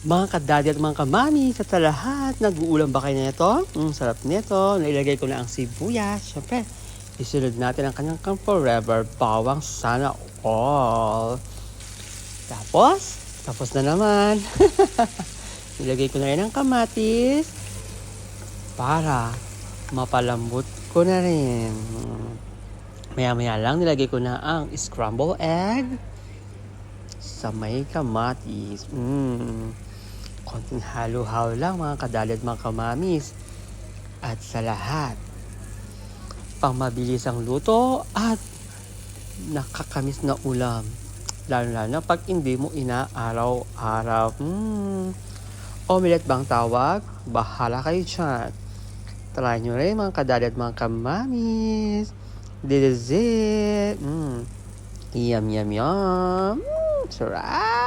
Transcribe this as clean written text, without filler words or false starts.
Mga kadadi at mga kamami, sa lahat, nag-uulam ba kayo nito? Sarap nito. Nailagay ko na ang sibuyas. Siyempre, isunod natin ang kanyang forever bawang sana all. Tapos na naman. Nilagay ko na rin ang kamatis para mapalambot ko na rin. Maya-maya lang nilagay ko na ang scrambled egg sa may kamatis. Konting halo-halo lang mga kadali at mga kamamis. At sa lahat, pang mabilis ang luto at nakakamis na ulam. Lalo na pag hindi mo inaaraw-araw. Omelette bang tawag? Bahala kayo dyan. Try nyo rin mga kadali at mga kamamis. This is it. Yum, yum, yum. Sarap!